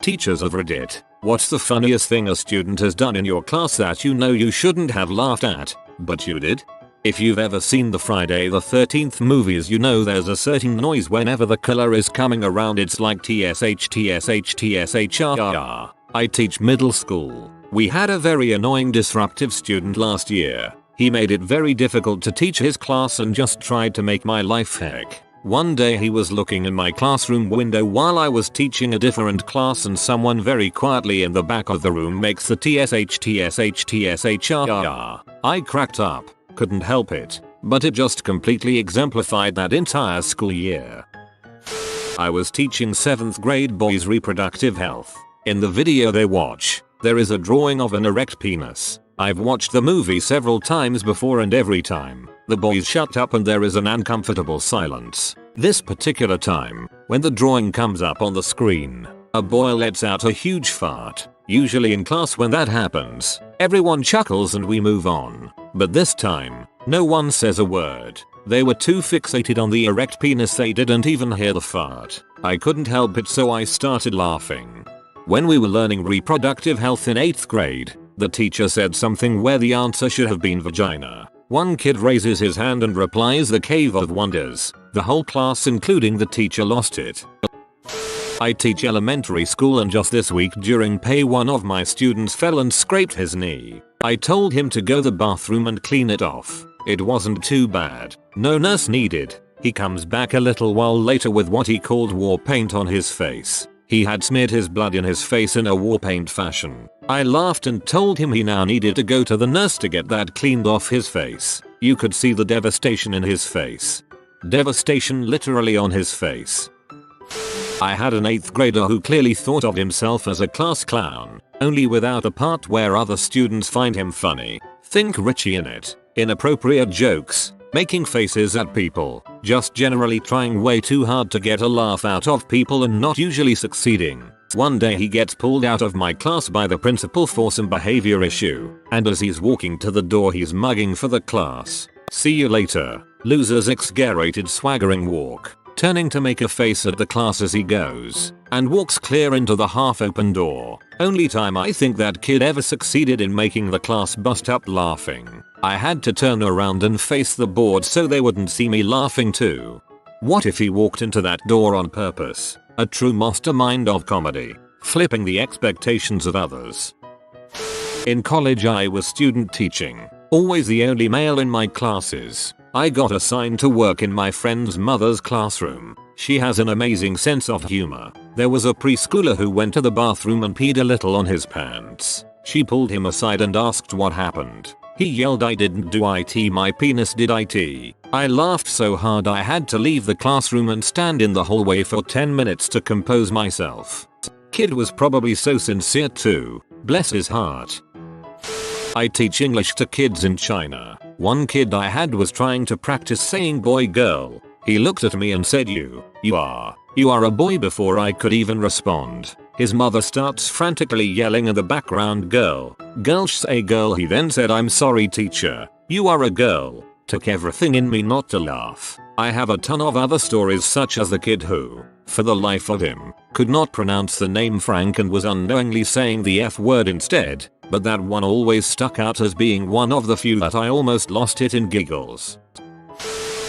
Teachers of Reddit, what's the funniest thing a student has done in your class that you know you shouldn't have laughed at, but you did? If you've ever seen the Friday the 13th movies, you know there's a certain noise whenever the killer is coming around. It's like tsh tsh tsh rrr. I teach middle school. We had a very annoying disruptive student last year. He made it very difficult to teach his class and just tried to make my life heck. One day he was looking in my classroom window while I was teaching a different class, and someone very quietly in the back of the room makes the tsh tsh tsh rrr. I cracked up. Couldn't help it, but it just completely exemplified that entire school year. I was teaching 7th grade boys reproductive health. In the video they watch, there is a drawing of an erect penis. I've watched the movie several times before, and every time, the boys shut up and there is an uncomfortable silence. This particular time, when the drawing comes up on the screen, a boy lets out a huge fart. Usually in class when that happens, everyone chuckles and we move on. But this time, no one says a word. They were too fixated on the erect penis they didn't even hear the fart. I couldn't help it, so I started laughing. When we were learning reproductive health in 8th grade, the teacher said something where the answer should have been vagina. One kid raises his hand and replies the Cave of Wonders. The whole class including the teacher lost it. I teach elementary school, and just this week during PE one of my students fell and scraped his knee. I told him to go to the bathroom and clean it off. It wasn't too bad. No nurse needed. He comes back a little while later with what he called war paint on his face. He had smeared his blood in his face in a war paint fashion. I laughed and told him he now needed to go to the nurse to get that cleaned off his face. You could see the devastation in his face. Devastation literally on his face. I had an 8th grader who clearly thought of himself as a class clown, only without a part where other students find him funny. Think Richie in it. Inappropriate jokes, making faces at people, just generally trying way too hard to get a laugh out of people and not usually succeeding. One day he gets pulled out of my class by the principal for some behavior issue, and as he's walking to the door he's mugging for the class. See you later, loser's exaggerated swaggering walk, turning to make a face at the class as he goes, and walks clear into the half-open door. Only time I think that kid ever succeeded in making the class bust up laughing. I had to turn around and face the board so they wouldn't see me laughing too. What if he walked into that door on purpose? A true mastermind of comedy, flipping the expectations of others. In college I was student teaching, always the only male in my classes. I got assigned to work in my friend's mother's classroom. She has an amazing sense of humor. There was a preschooler who went to the bathroom and peed a little on his pants. She pulled him aside and asked what happened. He yelled, "I didn't do it, my penis did it." I laughed so hard I had to leave the classroom and stand in the hallway for 10 minutes to compose myself. Kid was probably so sincere too. Bless his heart. I teach English to kids in China. One kid I had was trying to practice saying boy girl. He looked at me and said you are a boy before I could even respond. His mother starts frantically yelling in the background, girl say girl. He then said, "I'm sorry teacher, you are a girl." Took everything in me not to laugh. I have a ton of other stories, such as the kid who, for the life of him, could not pronounce the name Frank and was unknowingly saying the F word instead, but that one always stuck out as being one of the few that I almost lost it in giggles.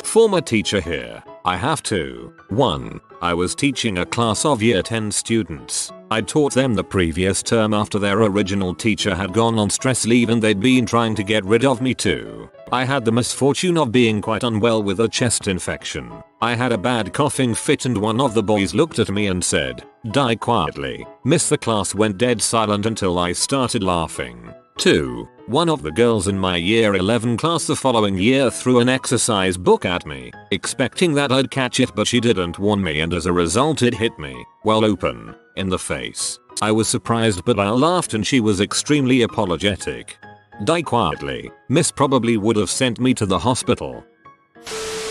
Former teacher here. I have to. 1. I was teaching a class of year 10 students. I taught them the previous term after their original teacher had gone on stress leave and they'd been trying to get rid of me too. I had the misfortune of being quite unwell with a chest infection. I had a bad coughing fit and one of the boys looked at me and said, "Die quietly." Miss the class went dead silent until I started laughing. 2. One of the girls in my year 11 class the following year threw an exercise book at me, expecting that I'd catch it, but she didn't warn me and as a result it hit me, well open, in the face. I was surprised but I laughed and she was extremely apologetic. Die quietly. Miss probably would have sent me to the hospital.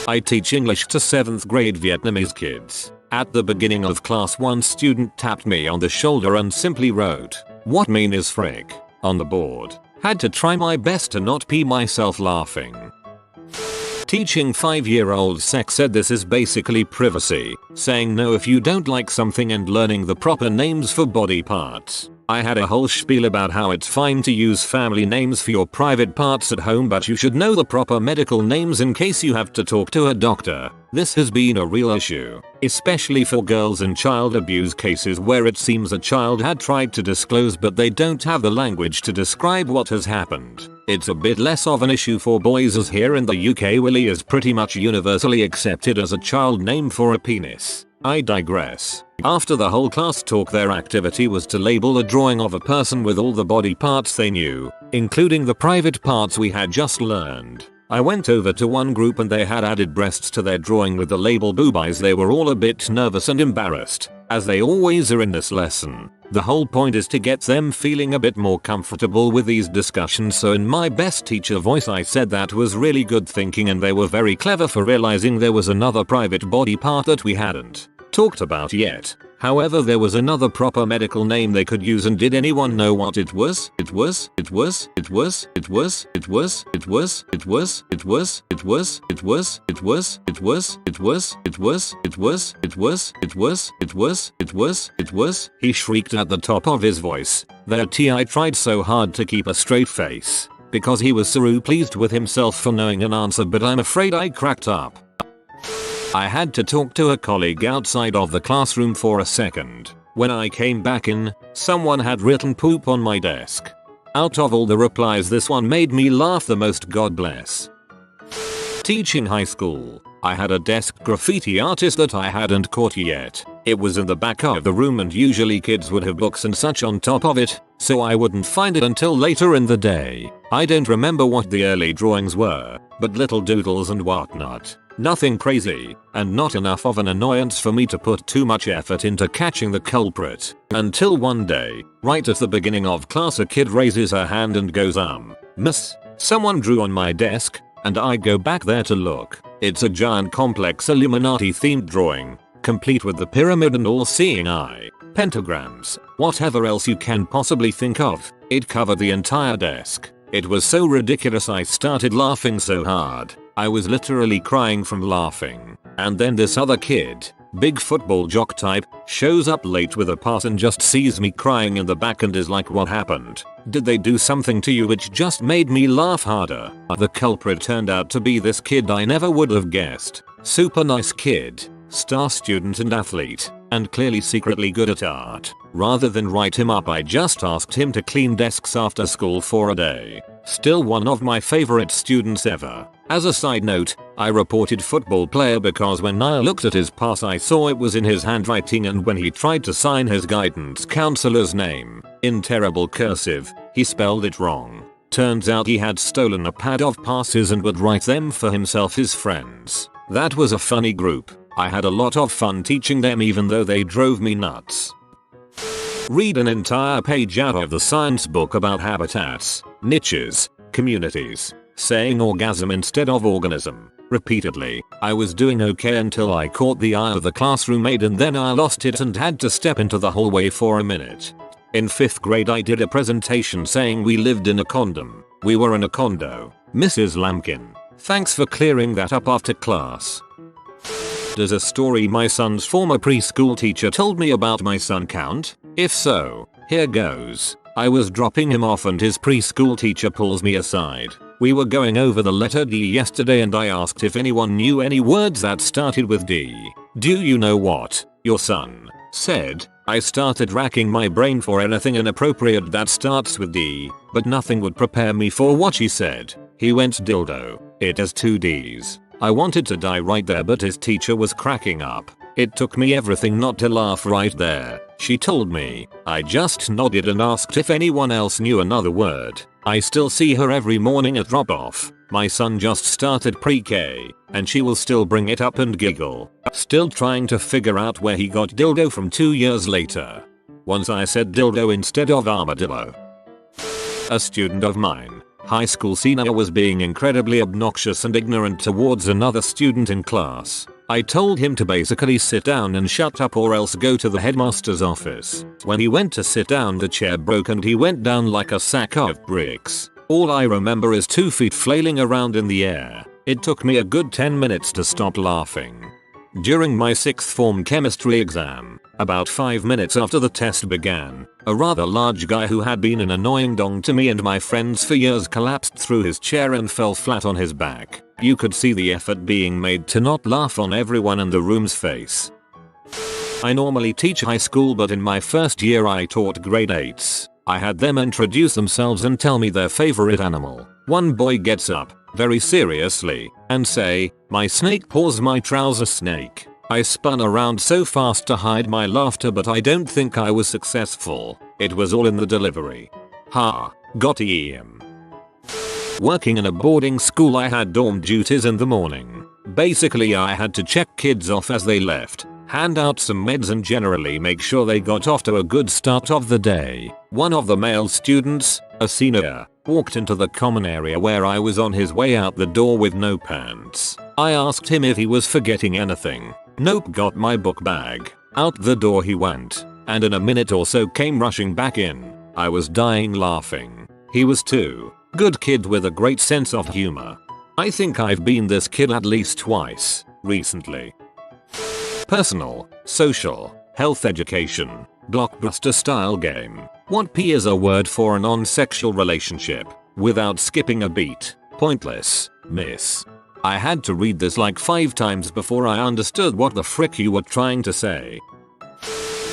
I teach English to 7th grade Vietnamese kids. At the beginning of class one student tapped me on the shoulder and simply wrote, "What mean is frick?" on the board. Had to try my best to not pee myself laughing. Teaching 5-year-old sex ed. This is basically privacy, saying no if you don't like something and learning the proper names for body parts. I had a whole spiel about how it's fine to use family names for your private parts at home, but you should know the proper medical names in case you have to talk to a doctor. This has been a real issue, especially for girls in child abuse cases where it seems a child had tried to disclose but they don't have the language to describe what has happened. It's a bit less of an issue for boys, as here in the UK Willy is pretty much universally accepted as a child name for a penis. I digress. After the whole class talk, their activity was to label a drawing of a person with all the body parts they knew, including the private parts we had just learned. I went over to one group and they had added breasts to their drawing with the label boobies. They were all a bit nervous and embarrassed, as they always are in this lesson. The whole point is to get them feeling a bit more comfortable with these discussions, so in my best teacher voice I said that was really good thinking and they were very clever for realizing there was another private body part that we hadn't talked about yet. However, there was another proper medical name they could use, and did anyone know what it was? It was He shrieked at the top of his voice. I tried so hard to keep a straight face, because he was so pleased with himself for knowing an answer, but I'm afraid I cracked up. I had to talk to a colleague outside of the classroom for a second. When I came back in, someone had written poop on my desk. Out of all the replies, this one made me laugh the most, God bless. Teaching high school, I had a desk graffiti artist that I hadn't caught yet. It was in the back of the room and usually kids would have books and such on top of it, so I wouldn't find it until later in the day. I don't remember what the early drawings were, but little doodles and whatnot. Nothing crazy, and not enough of an annoyance for me to put too much effort into catching the culprit. Until one day, right at the beginning of class, a kid raises her hand and goes, Miss, someone drew on my desk, and I go back there to look. It's a giant complex Illuminati themed drawing, complete with the pyramid and all-seeing eye, pentagrams, whatever else you can possibly think of. It covered the entire desk. It was so ridiculous I started laughing so hard. I was literally crying from laughing. And then this other kid, big football jock type, shows up late with a pass and just sees me crying in the back and is like, what happened? Did they do something to you? Which just made me laugh harder. The culprit turned out to be this kid I never would have guessed. Super nice kid, star student and athlete, and clearly secretly good at art. Rather than write him up, I just asked him to clean desks after school for a day. Still one of my favorite students ever. As a side note, I reported football player because when I looked at his pass I saw it was in his handwriting, and when he tried to sign his guidance counselor's name, in terrible cursive, he spelled it wrong. Turns out he had stolen a pad of passes and would write them for himself, his friends. That was a funny group. I had a lot of fun teaching them even though they drove me nuts. Read an entire page out of the science book about habitats, niches, communities, saying orgasm instead of organism, repeatedly. I was doing okay until I caught the eye of the classroom aide, and then I lost it and had to step into the hallway for a minute. In 5th grade I did a presentation saying we lived in a condom. We were in a condo. Mrs. Lampkin, thanks for clearing that up after class. Does a story my son's former preschool teacher told me about my son count? If so, here goes. I was dropping him off and his preschool teacher pulls me aside. We were going over the letter D yesterday and I asked if anyone knew any words that started with D. Do you know what your son said? I started racking my brain for anything inappropriate that starts with D, but nothing would prepare me for what she said. He went dildo. It has 2 Ds. I wanted to die right there, but his teacher was cracking up. It took me everything not to laugh right there. She told me. I just nodded and asked if anyone else knew another word. I still see her every morning at drop-off. My son just started pre-K, and she will still bring it up and giggle. Still trying to figure out where he got dildo from 2 years later. Once I said dildo instead of armadillo. A student of mine, high school senior, was being incredibly obnoxious and ignorant towards another student in class. I told him to basically sit down and shut up or else go to the headmaster's office. When he went to sit down, the chair broke and he went down like a sack of bricks. All I remember is 2 feet flailing around in the air. It took me a good 10 minutes to stop laughing. During my 6th form chemistry exam, about 5 minutes after the test began, a rather large guy who had been an annoying dong to me and my friends for years collapsed through his chair and fell flat on his back. You could see the effort being made to not laugh on everyone in the room's face. I normally teach high school, but in my first year I taught grade 8s. I had them introduce themselves and tell me their favorite animal. One boy gets up, very seriously, and say, "My snake paws my trouser snake." I spun around so fast to hide my laughter, but I don't think I was successful. It was all in the delivery. Ha, got him. Working in a boarding school, I had dorm duties in the morning. Basically I had to check kids off as they left, hand out some meds and generally make sure they got off to a good start of the day. One of the male students, a senior, walked into the common area where I was on his way out the door with no pants. I asked him if he was forgetting anything. Nope, got my book bag. Out the door he went, and in a minute or so came rushing back in. I was dying laughing. He was too. Good kid with a great sense of humor. I think I've been this kid at least twice recently. Personal, social, health education, blockbuster style game. What P is a word for a non-sexual relationship, without skipping a beat. Pointless, miss. I had to read this like 5 times before I understood what the frick you were trying to say.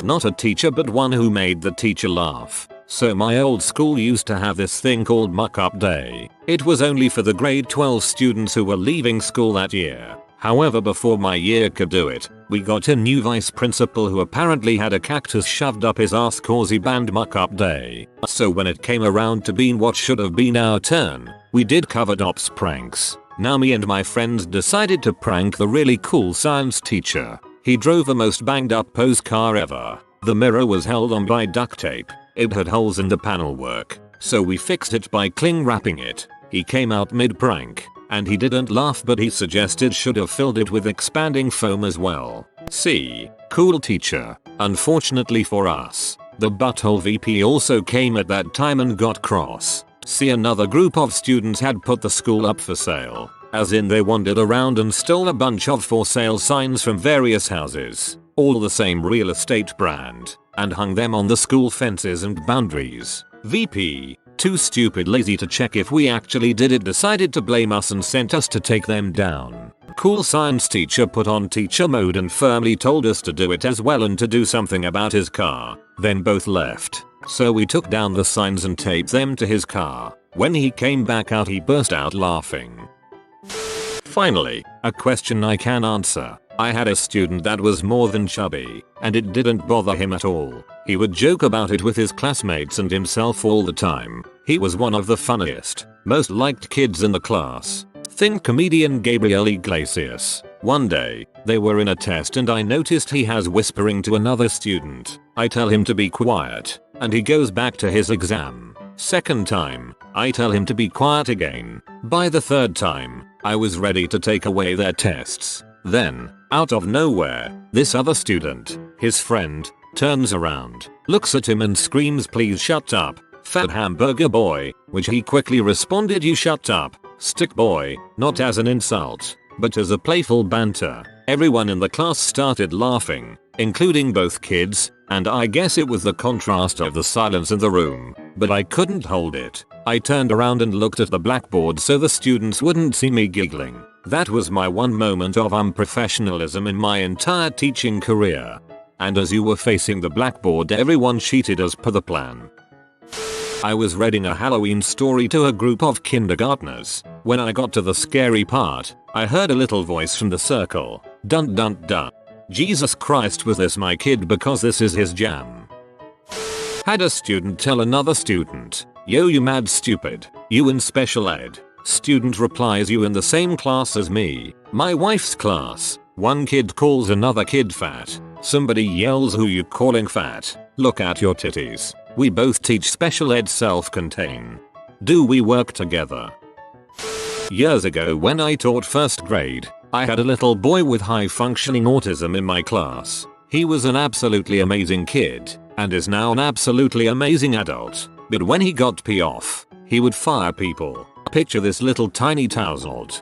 Not a teacher, but one who made the teacher laugh. So my old school used to have this thing called muck-up day. It was only for the grade 12 students who were leaving school that year. However, before my year could do it, we got a new vice principal who apparently had a cactus shoved up his ass cause he banned muck-up day. So when it came around to being what should have been our turn, we did covered ops pranks. Now me and my friends decided to prank the really cool science teacher. He drove the most banged up pose car ever. The mirror was held on by duct tape. It had holes in the panel work, so we fixed it by cling wrapping it. He came out mid-prank, and he didn't laugh, but he suggested should have filled it with expanding foam as well. See, cool teacher. Unfortunately for us, the butthole VP also came at that time and got cross. See, another group of students had put the school up for sale, as in they wandered around and stole a bunch of for sale signs from various houses, all the same real estate brand, and hung them on the school fences and boundaries. VP, too stupid lazy to check if we actually did it, decided to blame us and sent us to take them down. Cool science teacher put on teacher mode and firmly told us to do it as well and to do something about his car. Then both left. So we took down the signs and taped them to his car. When he came back out, he burst out laughing. Finally, a question I can answer. I had a student that was more than chubby, and it didn't bother him at all. He would joke about it with his classmates and himself all the time. He was one of the funniest, most liked kids in the class. Think comedian Gabriel Iglesias. One day, they were in a test and I noticed he has whispering to another student. I tell him to be quiet, and he goes back to his exam. Second time, I tell him to be quiet again. By the third time, I was ready to take away their tests. Then, out of nowhere, this other student, his friend, turns around, looks at him and screams, "Please shut up, fat hamburger boy," which he quickly responded, "You shut up, stick boy," not as an insult, but as a playful banter. Everyone in the class started laughing, including both kids, and I guess it was the contrast of the silence in the room, but I couldn't hold it. I turned around and looked at the blackboard so the students wouldn't see me giggling. That was my one moment of unprofessionalism in my entire teaching career. And as you were facing the blackboard, everyone cheated as per the plan. I was reading a Halloween story to a group of kindergartners. When I got to the scary part, I heard a little voice from the circle. Dun dun dun. Jesus Christ, was this my kid? Because this is his jam. Had a student tell another student, "Yo, you mad stupid, you in special ed." Student replies, "You in the same class as me, my wife's class." One kid calls another kid fat. Somebody yells, "Who you calling fat? Look at your titties. We both teach special ed, self-contain. Do we work together?" Years ago when I taught first grade, I had a little boy with high functioning autism in my class. He was an absolutely amazing kid, and is now an absolutely amazing adult. But when he got pee off, he would fire people. Picture this little tiny tousled,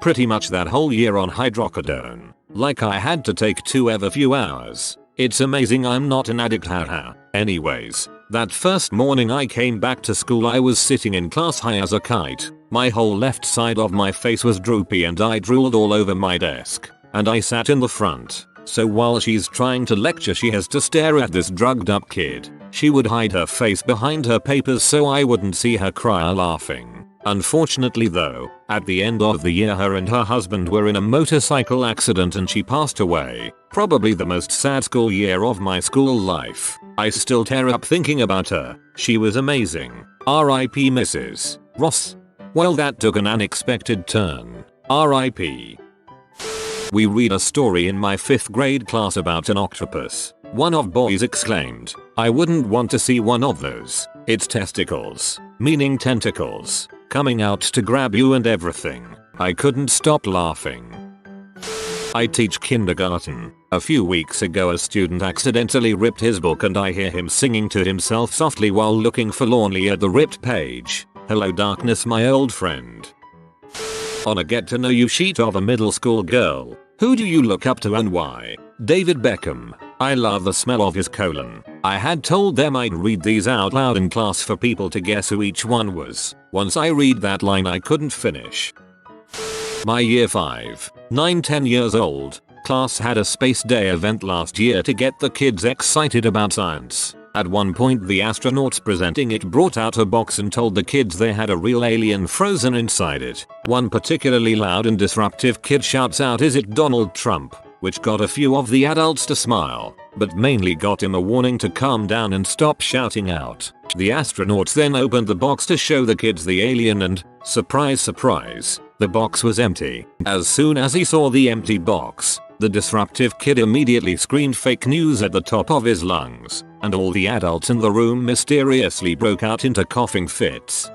Pretty much that whole year on hydrocodone. Like I had to take 2 every few hours. It's amazing I'm not an addict, haha. Anyways, that first morning I came back to school, I was sitting in class high as a kite. My whole left side of my face was droopy and I drooled all over my desk. And I sat in the front. So while she's trying to lecture, she has to stare at this drugged up kid. She would hide her face behind her papers so I wouldn't see her cry laughing. Unfortunately though, at the end of the year her and her husband were in a motorcycle accident and she passed away. Probably the most sad school year of my school life. I still tear up thinking about her. She was amazing. R.I.P. Mrs. Ross. Well, that took an unexpected turn. R.I.P. We read a story in my 5th grade class about an octopus. One of boys exclaimed, "I wouldn't want to see one of those. It's testicles," meaning tentacles, coming out to grab you and everything. I couldn't stop laughing. I teach kindergarten. A few weeks ago a student accidentally ripped his book and I hear him singing to himself softly while looking forlornly at the ripped page. "Hello darkness, my old friend." On a get to know you sheet of a middle school girl. Who do you look up to and why? David Beckham. I love the smell of his colon. I had told them I'd read these out loud in class for people to guess who each one was. Once I read that line I couldn't finish. My year 5, 9, 10 years old class had a space day event last year to get the kids excited about science. At one point the astronauts presenting it brought out a box and told the kids they had a real alien frozen inside it. One particularly loud and disruptive kid shouts out, "Is it Donald Trump?" which got a few of the adults to smile, but mainly got him a warning to calm down and stop shouting out. The astronauts then opened the box to show the kids the alien and, surprise surprise, the box was empty. As soon as he saw the empty box, the disruptive kid immediately screamed fake news at the top of his lungs, and all the adults in the room mysteriously broke out into coughing fits.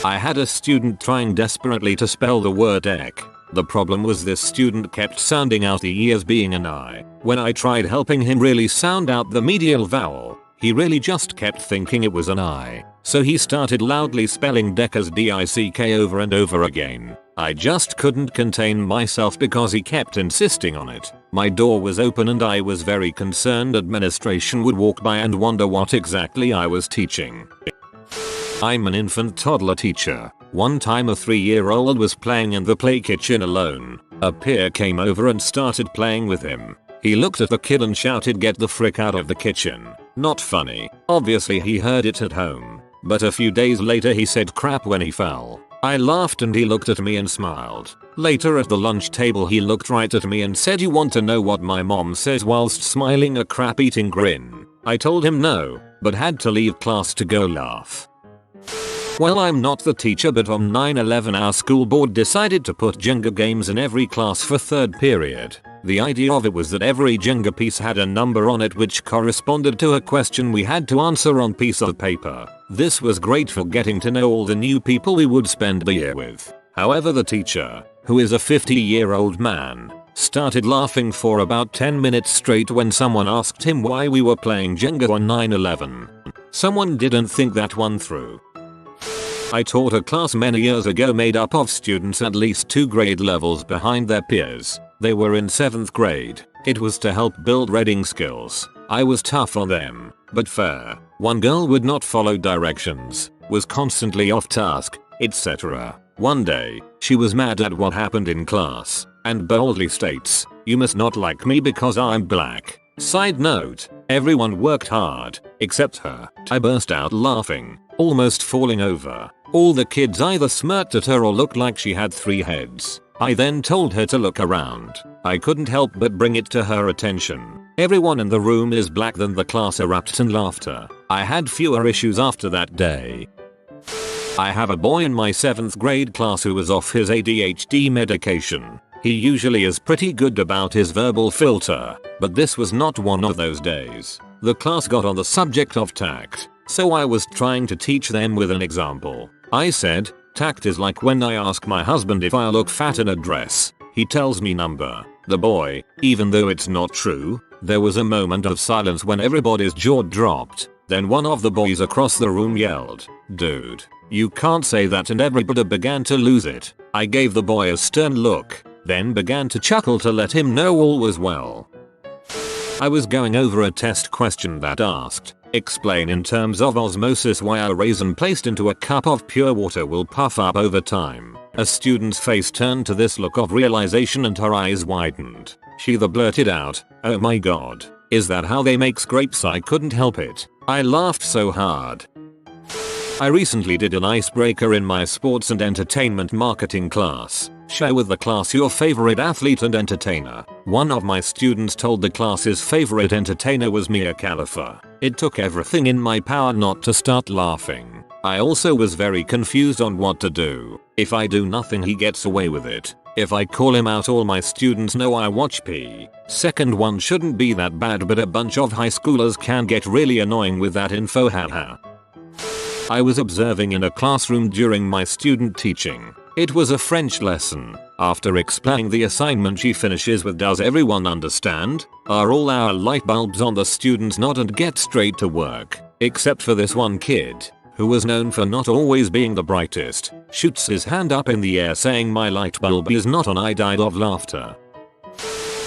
I had a student trying desperately to spell the word egg. The problem was this student kept sounding out the E as being an I. When I tried helping him really sound out the medial vowel, he really just kept thinking it was an I. So he started loudly spelling deck as D-I-C-K over and over again. I just couldn't contain myself because he kept insisting on it. My door was open and I was very concerned administration would walk by and wonder what exactly I was teaching. I'm an infant toddler teacher. One time a 3-year-old was playing in the play kitchen alone. A peer came over and started playing with him. He looked at the kid and shouted, "Get the frick out of the kitchen." Not funny. Obviously he heard it at home. But a few days later he said crap when he fell. I laughed and he looked at me and smiled. Later at the lunch table he looked right at me and said, "You want to know what my mom says?" whilst smiling a crap eating grin. I told him no, but had to leave class to go laugh. Well, I'm not the teacher, but on 9/11 our school board decided to put Jenga games in every class for 3rd period. The idea of it was that every Jenga piece had a number on it which corresponded to a question we had to answer on piece of paper. This was great for getting to know all the new people we would spend the year with. However, the teacher, who is a 50-year-old man, started laughing for about 10 minutes straight when someone asked him why we were playing Jenga on 9/11. Someone didn't think that one through. I taught a class many years ago made up of students at least 2 grade levels behind their peers. They were in 7th grade. It was to help build reading skills. I was tough on them, but fair. One girl would not follow directions, was constantly off task, etc. One day, she was mad at what happened in class, and boldly states, "You must not like me because I'm black." Side note, everyone worked hard, except her. I burst out laughing, almost falling over. All the kids either smirked at her or looked like she had 3 heads. I then told her to look around. I couldn't help but bring it to her attention. Everyone in the room is black. Then the class erupted in laughter. I had fewer issues after that day. I have a boy in my 7th grade class who is off his ADHD medication. He usually is pretty good about his verbal filter, but this was not one of those days. The class got on the subject of tact, so I was trying to teach them with an example. I said, "Tact is like when I ask my husband if I look fat in a dress. He tells me number." The boy, even though it's not true, there was a moment of silence when everybody's jaw dropped. Then one of the boys across the room yelled, "Dude, you can't say that," and everybody began to lose it. I gave the boy a stern look, then began to chuckle to let him know all was well. I was going over a test question that asked, explain in terms of osmosis why a raisin placed into a cup of pure water will puff up over time. A student's face turned to this look of realization and her eyes widened. She blurted out, "Oh my god, is that how they make grapes?" I couldn't help it. I laughed so hard. I recently did an icebreaker in my sports and entertainment marketing class. Share with the class your favorite athlete and entertainer. One of my students told the class's favorite entertainer was Mia Khalifa. It took everything in my power not to start laughing. I also was very confused on what to do. If I do nothing, he gets away with it. If I call him out, all my students know I watch P. Second one shouldn't be that bad, but a bunch of high schoolers can get really annoying with that info, haha. I was observing in a classroom during my student teaching. It was a French lesson. After explaining the assignment, she finishes with, "Does everyone understand? Are all our light bulbs on?" The students nod and get straight to work. Except for this one kid, who was known for not always being the brightest, shoots his hand up in the air saying, "My light bulb is not on." I died of laughter.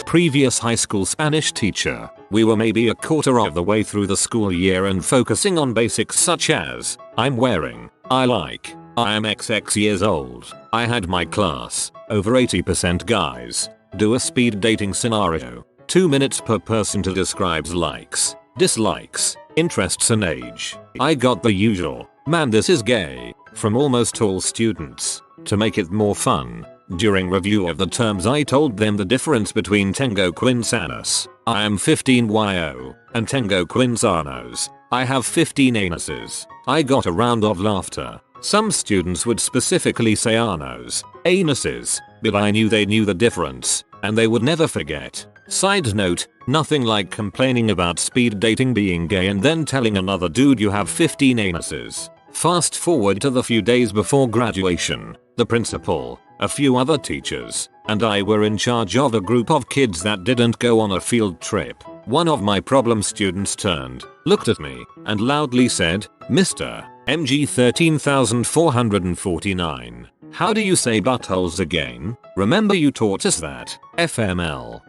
Previous high school Spanish teacher. We were maybe a quarter of the way through the school year and focusing on basics such as, I'm wearing, I like, I am XX years old. I had my class, over 80% guys, do a speed dating scenario. 2 minutes per person to describe likes, dislikes, interests and age. I got the usual, "Man, this is gay," from almost all students. To make it more fun, during review of the terms, I told them the difference between tengo quinsanos, I am 15 yo, and tengo quinsanos, I have 15 anuses. I got a round of laughter. Some students would specifically say anos, anuses, but I knew they knew the difference, and they would never forget. Side note, nothing like complaining about speed dating being gay and then telling another dude you have 15 anuses. Fast forward to the few days before graduation. The principal, a few other teachers, and I were in charge of a group of kids that didn't go on a field trip. One of my problem students turned, looked at me, and loudly said, "Mr. MG 13449. How do you say buttholes again? Remember you taught us that, FML."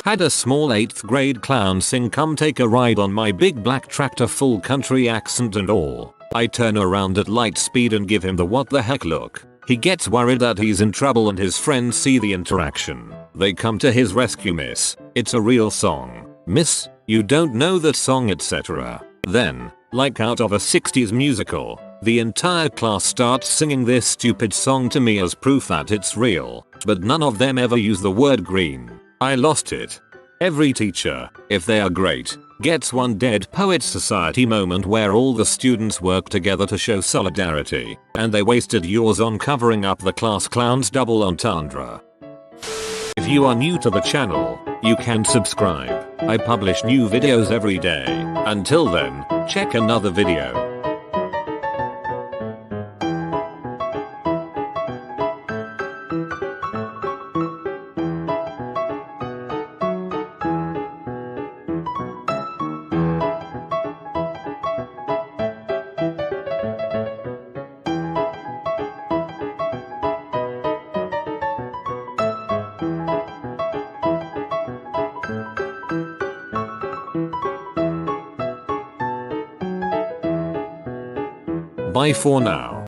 Had a small 8th grade clown sing "Come Take a Ride" on my big black tractor, full country accent and all. I turn around at light speed and give him the "what the heck" look. He gets worried that he's in trouble and his friends see the interaction. They come to his rescue. "Miss, it's a real song. Miss, you don't know that song," etc. Then, like out of a 60s musical, the entire class starts singing this stupid song to me as proof that it's real, but none of them ever use the word green. I lost it. Every teacher, if they are great, gets one Dead Poets Society moment where all the students work together to show solidarity, and they wasted yours on covering up the class clown's double entendre. If you are new to the channel, you can subscribe. I publish new videos every day. Until then, check another video. Bye for now.